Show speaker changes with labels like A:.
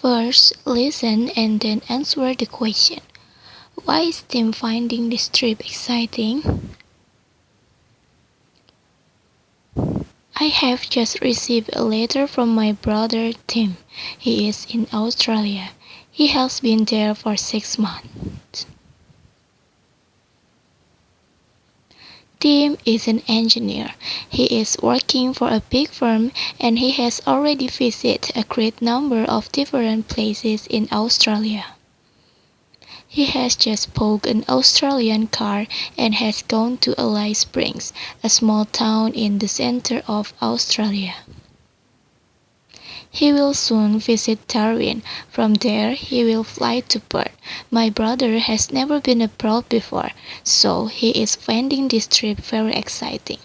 A: First, listen and then answer the question. Why is Tim finding this trip exciting? I have just received a letter from my brother Tim. He is in Australia. He has been there for 6 months. Tim is an engineer. He is working for a big firm and he has already visited a great number of different places in Australia. He has just bought an Australian car and has gone to Alice Springs, a small town in the center of Australia. He will soon visit Darwin. From there, he will fly to Perth. My brother has never been abroad before, so he is finding this trip very exciting.